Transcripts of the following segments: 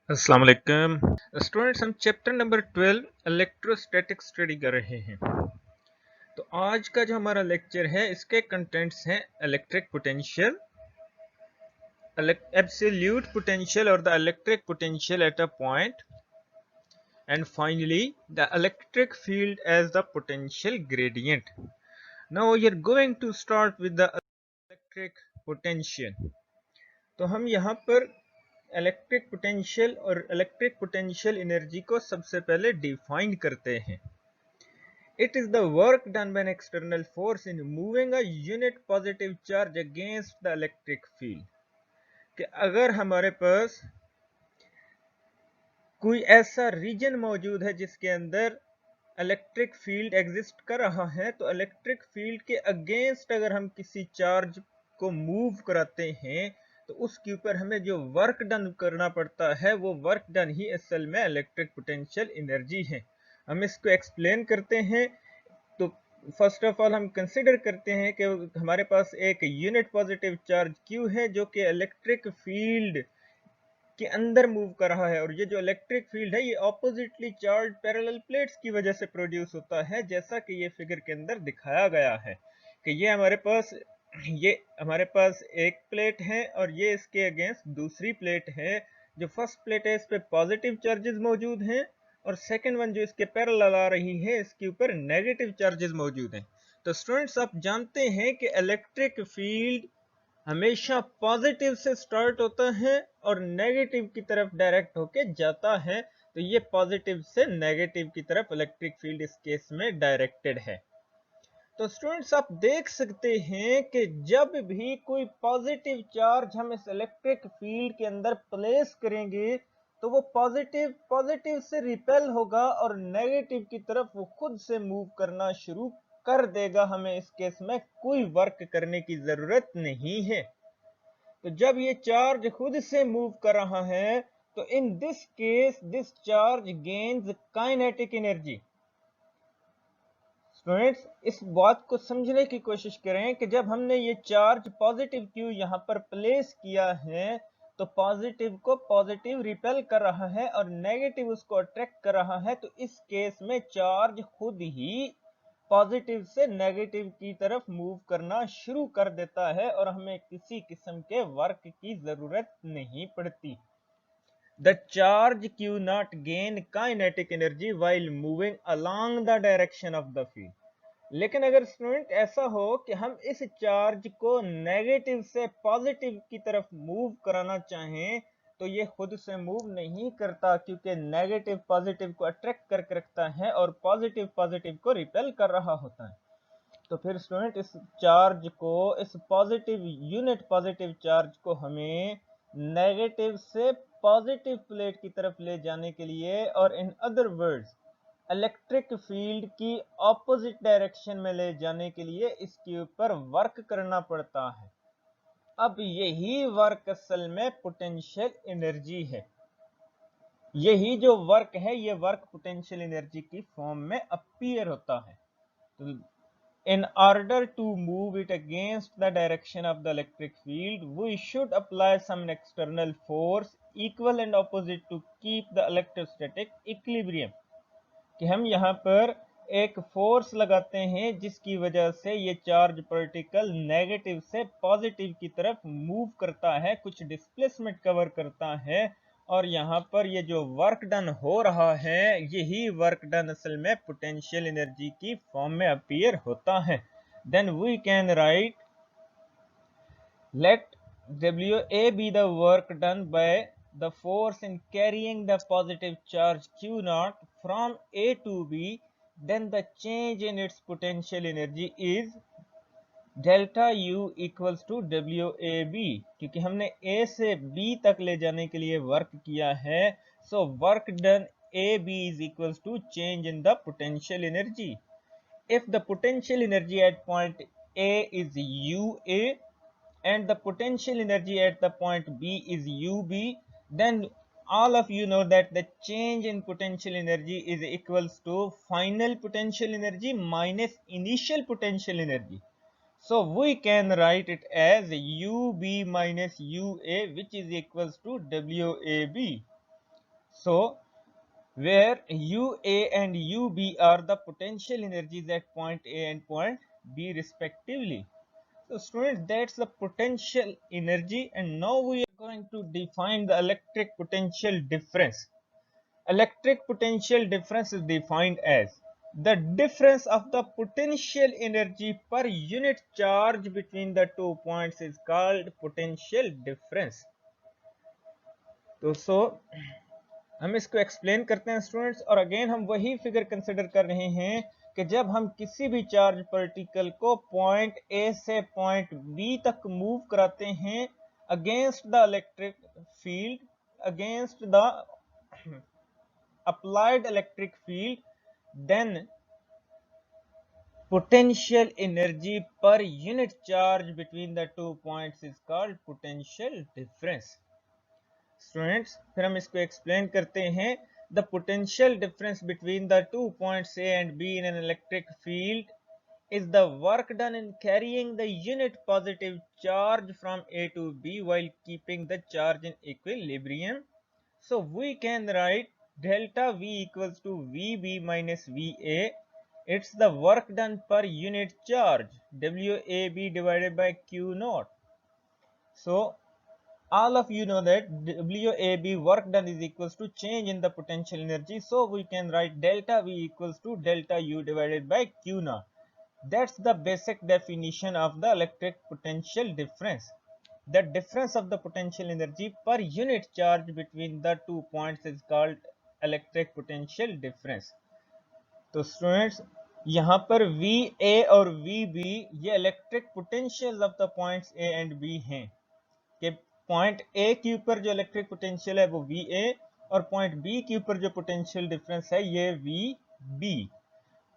अस्सलाम वालेकुम स्टूडेंट्स। हम चैप्टर नंबर 12 इलेक्ट्रोस्टैटिक स्टडी कर रहे हैं। तो आज का जो हमारा लेक्चर है इसके कंटेंट्स हैं इलेक्ट्रिक पोटेंशियल, एब्सोल्यूट पोटेंशियल और the electric potential at a point, and finally the electric field as the potential gradient. Now we are going to start with the electric potential. तो हम यहाँ पर electric potential और electric potential energy को सबसे पहले define करते हैं। It is the work done by an external force in moving a unit positive charge against the electric field। कि अगर हमारे पास कोई ऐसा रीजन मौजूद है जिसके अंदर इलेक्ट्रिक फील्ड एग्जिस्ट कर रहा है, तो इलेक्ट्रिक फील्ड के अगेंस्ट अगर हम किसी चार्ज को मूव कराते हैं तो उसके ऊपर हमें जो वर्क डन करना पड़ता है वो वर्क डन ही असल में इलेक्ट्रिक पोटेंशियल एनर्जी है। हम इसको एक्सप्लेन करते हैं। तो फर्स्ट ऑफ ऑल हम कंसिडर करते हैं कि हमारे पास एक यूनिट पॉजिटिव चार्ज Q है जो कि इलेक्ट्रिक फील्ड के अंदर मूव कर रहा है, और ये जो इलेक्ट्रिक फील्ड है ये ऑपोजिटली चार्ज पैरेलल प्लेट्स की वजह से प्रोड्यूस होता है, जैसा कि ये फिगर के अंदर दिखाया गया है कि ये हमारे पास एक प्लेट है और ये इसके अगेंस्ट दूसरी प्लेट है। जो फर्स्ट प्लेट है इस पे पॉजिटिव चार्जेस मौजूद हैं और सेकंड वन जो इसके पैरेलल आ रही है इसके ऊपर नेगेटिव चार्जेस मौजूद हैं। तो स्टूडेंट्स, आप जानते हैं कि इलेक्ट्रिक फील्ड हमेशा पॉजिटिव से स्टार्ट होता है और नेगेटिव की तरफ डायरेक्ट होके जाता है। तो ये पॉजिटिव से नेगेटिव की तरफ इलेक्ट्रिक फील्ड इस केस में डायरेक्टेड है। तो स्टूडेंट्स, आप देख सकते हैं कि जब भी कोई पॉजिटिव चार्ज हम इस इलेक्ट्रिक फील्ड के अंदर प्लेस करेंगे तो वो पॉजिटिव से रिपेल होगा और नेगेटिव की तरफ वो खुद से मूव करना शुरू कर देगा। हमें इस केस में कोई वर्क करने की जरूरत नहीं है। तो जब ये चार्ज खुद से मूव कर रहा है तो in this case this charge gains kinetic energy. Students, इस बात को समझने की कोशिश करें कि जब हमने ये चार्ज पॉजिटिव Q यहाँ पर प्लेस किया है तो पॉजिटिव को पॉजिटिव रिपेल कर रहा है और नेगेटिव उसको अट्रैक्ट कर रहा है। तो इस केस में चार्ज खुद ही पॉजिटिव से नेगेटिव की तरफ मूव करना शुरू कर देता है और हमें किसी किस्म के वर्क की जरूरत नहीं पड़ती। The charge Q not gain kinetic energy while moving along the direction of the field। लेकिन अगर स्टूडेंट ऐसा हो कि हम इस चार्ज को नेगेटिव से पॉजिटिव की तरफ मूव कराना चाहें तो ये खुद से मूव नहीं करता, क्योंकि नेगेटिव पॉजिटिव को अट्रैक्ट करके रखता है और पॉजिटिव पॉजिटिव को रिपेल कर रहा होता है। तो फिर स्टूडेंट, इस चार्ज को, इस पॉजिटिव यूनिट पॉजिटिव चार्ज को हमें नेगेटिव से पॉजिटिव प्लेट की तरफ ले जाने के लिए, और इन अदर वर्ड्स इलेक्ट्रिक फील्ड की ऑपोजिट डायरेक्शन में ले जाने के लिए इसके ऊपर वर्क करना पड़ता है। अब यही वर्क असल में पोटेंशियल एनर्जी है। यही जो वर्क है ये वर्क पोटेंशियल एनर्जी की फॉर्म में अपीयर होता है। तो in order to move it against the direction of the electric field, we should apply some external force equal and opposite to keep the electrostatic equilibrium। कि हम यहाँ पर एक फोर्स लगाते हैं जिसकी वजह से ये चार्ज पार्टिकल नेगेटिव से पॉजिटिव की तरफ मूव करता है, कुछ डिस्प्लेसमेंट कवर करता है, और यहाँ पर ये जो वर्क डन हो रहा है यही वर्क डन असल में पोटेंशियल एनर्जी की फॉर्म में अपीयर होता है। Then we can write let WA be the work done by the force in carrying the positive charge Q naught from A to B, then the change in its potential energy is delta U equals to WAB। क्योंकि हमने A से B तक ले जाने के लिए work किया है, so work done AB is equals to change in the potential energy। If the potential energy at point A is UA and the potential energy at the point B is UB, then all of you know that the change in potential energy is equals to final potential energy minus initial potential energy। So we can write it as UB minus UA, which is equals to WAB। So where UA and UB are the potential energies at point A and point B respectively. So students, that's the potential energy, and now we are going to define the electric potential difference. Electric potential difference is defined as the difference of the potential energy per unit charge between the 2 points is called potential difference. तो हम इसको explain करते हैं students, और again हम वही figure consider कर रहे हैं कि जब हम किसी भी चार्ज पार्टिकल को पॉइंट ए से पॉइंट बी तक मूव कराते हैं against the electric field, against the applied electric field, then potential energy per unit charge between the 2 points is called potential difference. Students, फिर हम इसको एक्सप्लेन करते हैं. The potential difference between the 2 points A and B in an electric field is the work done in carrying the unit positive charge from A to B while keeping the charge in equilibrium. So we can write delta V equals to VB minus VA. It's the work done per unit charge, WAB divided by Q naught. So all of you know that WAB, work done, is equals to change in the potential energy. So we can write delta V equals to delta U divided by Q naught. That's the basic definition of the electric potential difference. The difference of the potential energy per unit charge between the 2 points is called electric potential difference. तो students, यहाँ पर VA और VB ये electric potential of the points A and B हैं कि point A के ऊपर जो इलेक्ट्रिक पोटेंशियल है वो VA और पॉइंट B के ऊपर जो पोटेंशियल डिफरेंस है ये VB.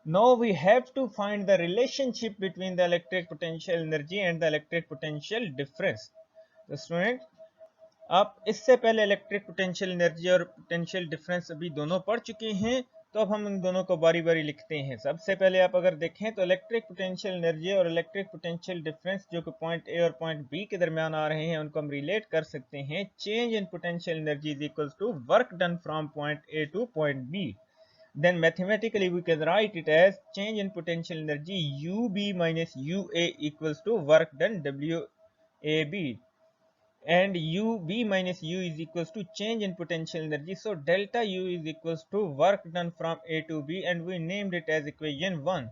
Now we have to find the relationship between the electric potential energy and the electric potential difference. तो स्टूडेंट, आप इससे पहले इलेक्ट्रिक पोटेंशियल एनर्जी और पोटेंशियल डिफरेंस अभी दोनों पढ़ चुके हैं, तो अब हम इन दोनों को बारी बारी लिखते हैं. सबसे पहले आप अगर देखें तो इलेक्ट्रिक पोटेंशियल एनर्जी और इलेक्ट्रिक पोटेंशियल डिफरेंस जो कि पॉइंट ए और पॉइंट बी के दरमियान आ रहे हैं उनको हम रिलेट कर सकते हैं. Change in potential energy is equals to work done from point A to point B. Then mathematically we can write it as change in potential energy UB minus UA equals to work done WAB, and UB minus U is equals to change in potential energy. So delta U is equals to work done from A to B, and we named it as equation 1.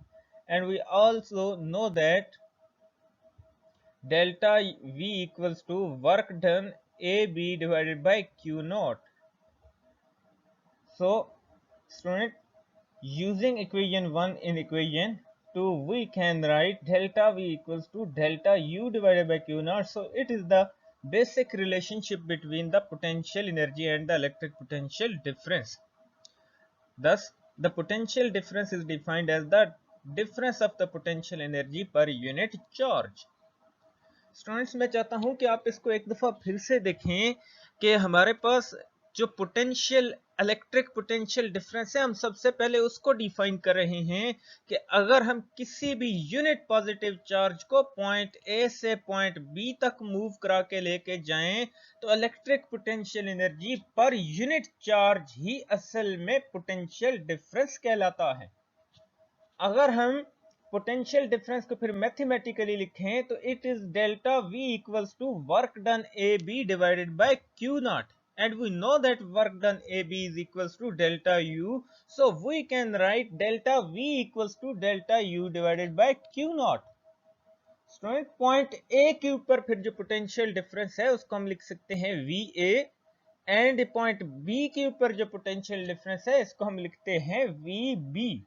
And we also know that delta V equals to work done AB divided by Q naught. So student, using equation 1 in equation 2 we can write delta V equals to delta U divided by Q naught. So it is the basic relationship between the potential energy and the electric potential difference. Thus the potential difference is defined as the difference of the potential energy per unit charge. Students, मैं चाहता हूं कि आप इसको एक दफा फिर से देखें कि हमारे पास जो पोटेंशियल इलेक्ट्रिक पोटेंशियल डिफरेंस है हम सबसे पहले उसको डिफाइन कर रहे हैं कि अगर हम किसी भी यूनिट पॉजिटिव चार्ज को पॉइंट ए से पॉइंट बी तक मूव करा के लेके जाएं तो electric potential energy per unit charge ही असल में पोटेंशियल डिफरेंस कहलाता है. अगर हम पोटेंशियल डिफरेंस को फिर मैथमेटिकली लिखें तो it is delta V equals to work done AB divided by Q naught, and we know that work done AB is equals to delta U, so we can write delta V equals to delta U divided by Q naught. Student, point A के ऊपर फिर जो potential difference है उसको हम लिख सकते हैं VA, एंड पॉइंट B के ऊपर जो पोटेंशियल डिफरेंस है इसको हम लिखते हैं VB.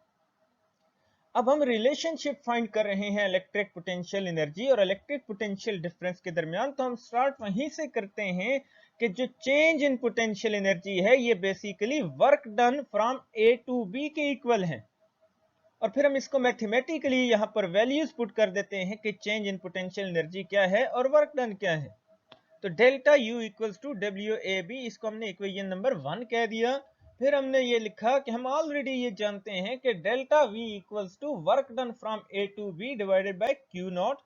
अब हम रिलेशनशिप फाइंड कर रहे हैं इलेक्ट्रिक पोटेंशियल एनर्जी और इलेक्ट्रिक पोटेंशियल डिफरेंस के दरमियान, तो हम स्टार्ट वहीं से करते हैं कि जो चेंज इन पोटेंशियल एनर्जी है ये basically work done from A to B के इक्वल है, और फिर हम इसको मैथमेटिकली यहाँ पर वैल्यूज पुट कर देते हैं कि चेंज इन पोटेंशियल एनर्जी क्या है और वर्क डन क्या है. तो delta U equals to WAB, इसको हमने इक्वेशन नंबर 1 कह दिया. फिर हमने ये लिखा कि हम ऑलरेडी ये जानते हैं कि delta V equals to work done from A to B divided by Q naught,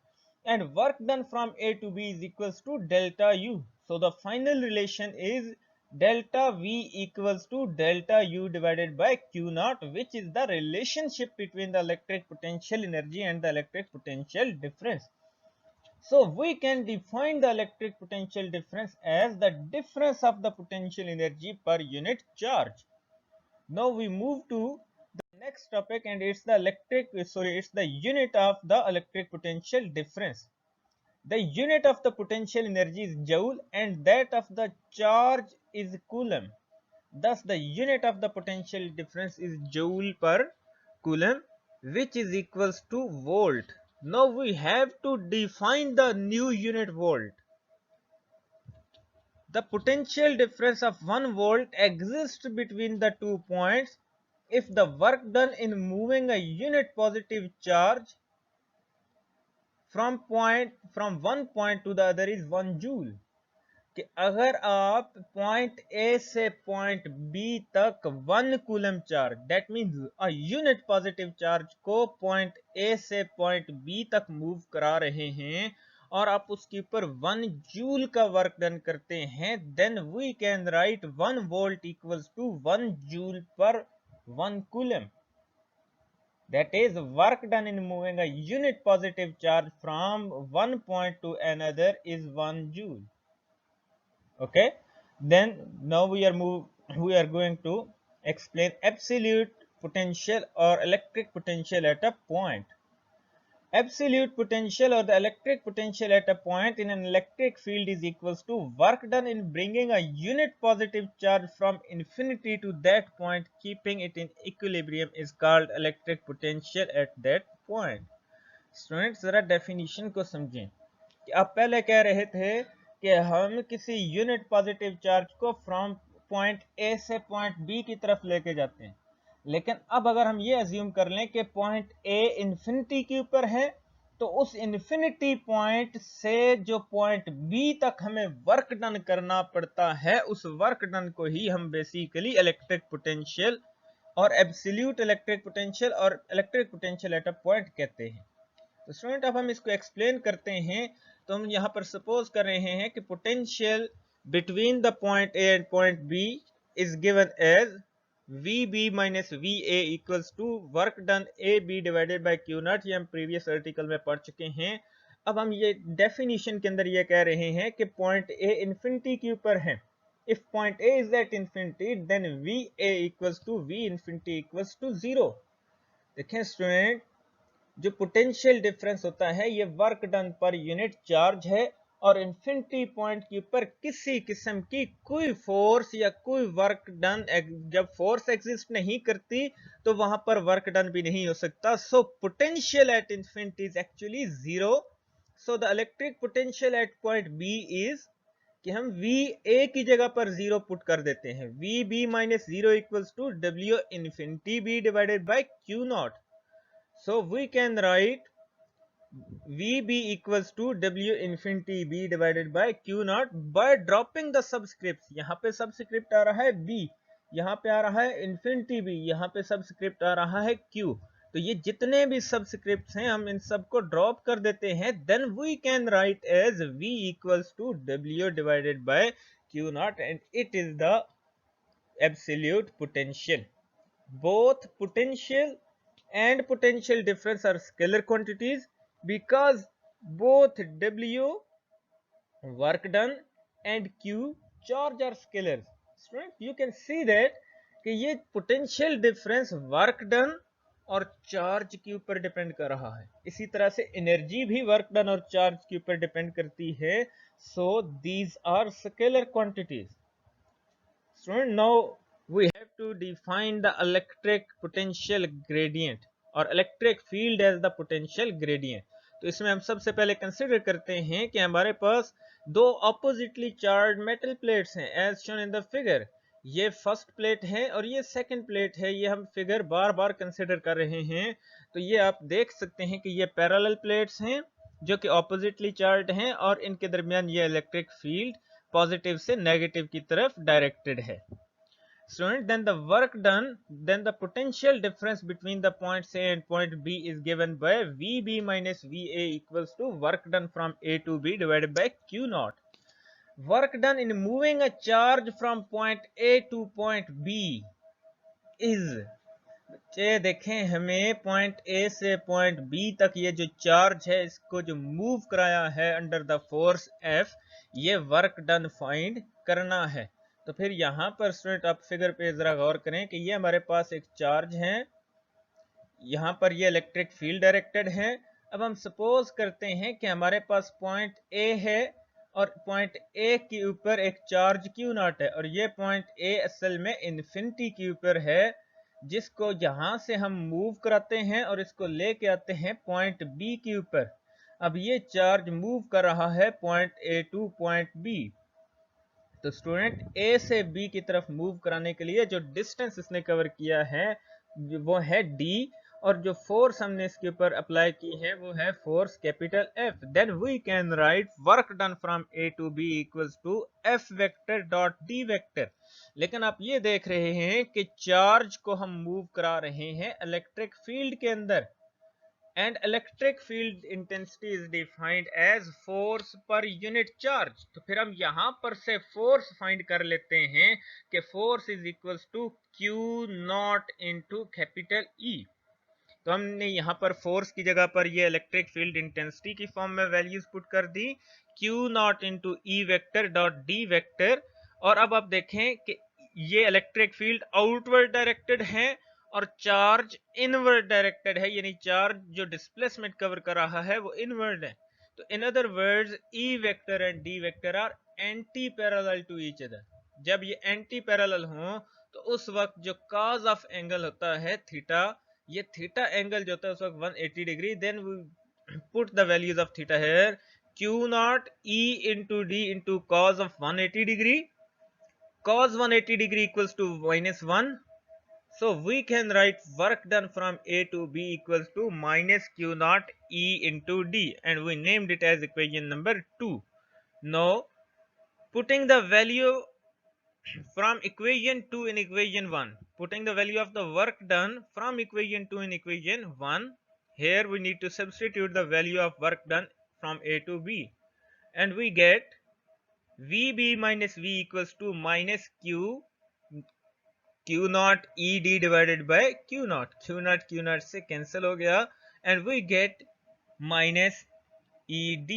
and work done from A to B is equals to delta U. So the final relation is delta V equals to delta U divided by Q naught, which is the relationship between the electric potential energy and the electric potential difference. So we can define the electric potential difference as the difference of the potential energy per unit charge. Now we move to the next topic, and it's the unit of the electric potential difference. The unit of the potential energy is joule and that of the charge is coulomb. Thus the unit of the potential difference is joule per coulomb, which is equals to volt. Now we have to define the new unit volt. The potential difference of 1 volt exists between the 2 points if the work done in moving a unit positive charge from one point to the other is 1 joule. कि अगर आप point A से point B तक 1 coulomb charge, that means a unit positive charge को point A से point B तक move करा रहे हैं और आप उसके ऊपर 1 जूल का वर्क डन करते हैं, then we can write 1 volt equals to 1 joule per 1 coulomb. That is, work done in moving a unit positive charge from one point to another is 1 joule. Okay, then now we are going to explain absolute potential or electric potential at a point. Absolute potential or the electric potential at a point in an electric field is equals to work done in bringing a unit positive charge from infinity to that point, keeping it in equilibrium, is called electric potential at that point. Students, जरा definition को समझें कि आप पहले कह रहे थे कि हम किसी यूनिट पॉजिटिव चार्ज को फ्रॉम पॉइंट ए से पॉइंट बी की तरफ लेके जाते हैं, लेकिन अब अगर हम ये अज्यूम कर लें कि पॉइंट ए इन्फिनिटी के ऊपर है, तो उस इन्फिनिटी पॉइंट से जो पॉइंट बी तक हमें वर्क डन करना पड़ता है, उस वर्क डन को ही हम बेसिकली इलेक्ट्रिक पोटेंशियल और एब्सोल्यूट इलेक्ट्रिक पोटेंशियल और electric potential at a point कहते हैं. तो स्टूडेंट, अब हम इसको एक्सप्लेन करते हैं. तो हम यहाँ पर सपोज कर रहे हैं कि potential between the point A and point B is given as VB minus VA equals to work done AB divided by Q naught. ये हम प्रीवियस आर्टिकल में पढ़ चुके हैं. अब हम ये डेफिनेशन के अंदर ये कह रहे हैं कि पॉइंट A इन्फिनिटी के ऊपर है. If point A is at infinity, then VA equals to V infinity equals to 0. देखें स्टूडेंट, जो पोटेंशियल डिफरेंस होता है ये वर्क डन पर यूनिट चार्ज है और इन्फिनिटी पॉइंट के ऊपर किसी किस्म की कोई फोर्स या कोई वर्क डन, जब फोर्स एग्जिस्ट नहीं करती तो वहां पर वर्क डन भी नहीं हो सकता. So potential at infinity is actually 0. So the electric potential at point B is कि हम VA की जगह पर 0 पुट कर देते हैं. VB minus 0 equals to W infinity B divided by Q naught. So we can write VB equals to W infinity B divided by Q naught by dropping the subscripts. यहाँ पे subscript आ रहा है B, यहाँ पे आ रहा है infinity B, यहाँ पे सबस्क्रिप्ट आ रहा है Q. तो ये जितने भी सबस्क्रिप्ट्स हैं हम इन सबको ड्रॉप कर देते हैं. Then we can write as V equals to W divided by Q naught and it is the absolute potential. Both potential and potential difference are scalar quantities because both W work done and Q charge are scalars. Student, you can see that कि ये potential difference work done और charge के ऊपर depend कर रहा है. इसी तरह से एनर्जी भी वर्क डन और चार्ज के ऊपर डिपेंड करती है. So these are scalar quantities. Student, now we have to define the electric potential gradient और electric field as the potential gradient. तो इसमें हम सबसे पहले कंसिडर करते हैं कि हमारे पास दो ऑपोजिटली चार्ज मेटल प्लेट्स हैं as shown in the figure. ये फर्स्ट प्लेट है और ये सेकंड प्लेट है. ये हम फिगर बार बार कंसिडर कर रहे हैं. तो ये आप देख सकते हैं कि ये पैरेलल प्लेट्स हैं जो कि ऑपोजिटली चार्ज हैं और इनके दरमियान ये इलेक्ट्रिक फील्ड पॉजिटिव से नेगेटिव की तरफ डायरेक्टेड है. Student, then the potential difference between the points A and point B is given by VB minus VA equals to work done from A to B divided by Q naught. work done in moving a charge from point A to point B is, ये देखें हमें point A से point B तक ये जो charge है इसको जो मूव कराया है अंडर द फोर्स एफ, ये वर्क डन फाइंड करना है। तो फिर यहाँ पर स्टूडेंट आप फिगर पे जरा गौर करें कि ये हमारे पास एक चार्ज है, यहाँ पर ये इलेक्ट्रिक फील्ड डायरेक्टेड है। अब हम सपोज करते हैं कि हमारे पास पॉइंट ए है और पॉइंट ए के ऊपर एक चार्ज क्यू नॉट है, और ये पॉइंट ए असल में इन्फिनिटी के ऊपर है, जिसको यहां से हम मूव कराते हैं और इसको लेके आते हैं पॉइंट बी के ऊपर। अब ये चार्ज मूव कर रहा है point A to point B. तो स्टूडेंट ए से बी की तरफ मूव कराने के लिए जो डिस्टेंस इसने कवर किया है वो है डी, और जो फोर्स हमने इसके ऊपर अप्लाई की है वो है force capital F. Then we can write work done from A to B equals to F vector dot D vector. लेकिन आप ये देख रहे हैं कि चार्ज को हम मूव करा रहे हैं इलेक्ट्रिक फील्ड के अंदर, and electric field intensity is defined as force per unit charge। तो फिर हम यहां पर से फोर्स फाइंड कर लेते हैं कि force is equals to q naught into capital E. तो हमने यहाँ पर फोर्स की जगह पर ये इलेक्ट्रिक फील्ड इंटेंसिटी की फॉर्म में वैल्यूज पुट कर दी, q naught into E vector dot D vector. और अब आप देखें कि ये इलेक्ट्रिक फील्ड आउटवर्ड डायरेक्टेड है और चार्ज इनवर्ड डायरेक्टेड है, यानी चार्ज जो डिस्प्लेसमेंट कवर कर रहा है वो इनवर्ड है। तो in other words E vector and D vector are anti parallel to each other. जब ये एंटी पैरेलल हो तो उस वक्त जो कॉज ऑफ एंगल होता है थीटा, ये थीटा एंगल जो होता है उस वक्त 180 degree. Then we put the values of theta here, Q naught E into D into cos of 180 degree, cos 180 degree equals to -1. So we can write work done from A to B equals to minus Q naught E into D, and we named it as equation number 2. Now putting the value from equation 2 in equation 1, putting the value of the work done from equation 2 in equation 1, here we need to substitute the value of work done from A to B, and we get VB minus V equals to minus Q naught ED divided by Q naught से cancel हो गया, and we get minus ED.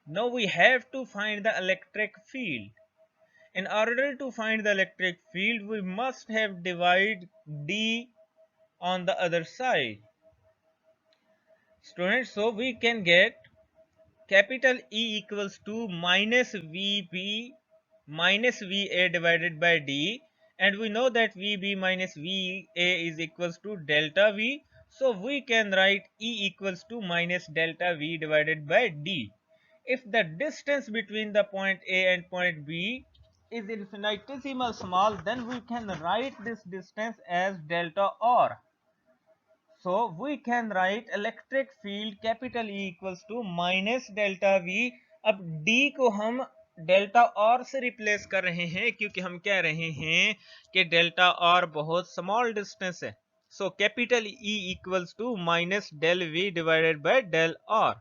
Now we have to find the electric field. In order to find the electric field, we must have divided D on the other side. Students, so we can get capital E equals to minus VB minus VA divided by D, and we know that VB minus VA is equals to delta V, so we can write E equals to minus delta V divided by D. If the distance between the point A and point B is infinitesimal small, then we can write this distance as delta R. So we can write electric field capital E equals to minus delta V। अब D को हम delta R से replace कर रहे हैं क्योंकि हम कह रहे हैं कि डेल्टा R बहुत स्मॉल डिस्टेंस है। So capital E equals to minus del V divided by del R।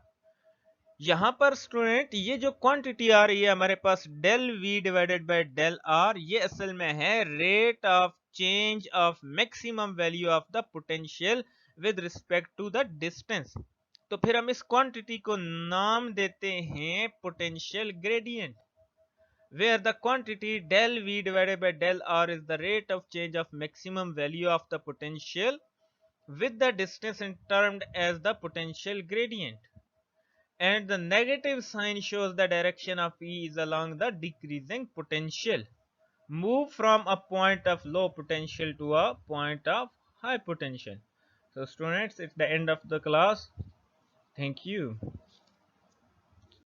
यहाँ पर स्टूडेंट ये जो क्वांटिटी आ रही है हमारे पास del V divided by del R, ये असल में है rate of change of maximum value of the potential with respect to the distance। तो फिर हम इस क्वांटिटी को नाम देते हैं potential gradient, where the quantity del V divided by del R is the rate of change of maximum value of the potential with the distance termed as the potential gradient, and the negative sign shows the direction of E is along the decreasing potential, move from a point of low potential to a point of high potential। So students, it's the end of the class. Thank you.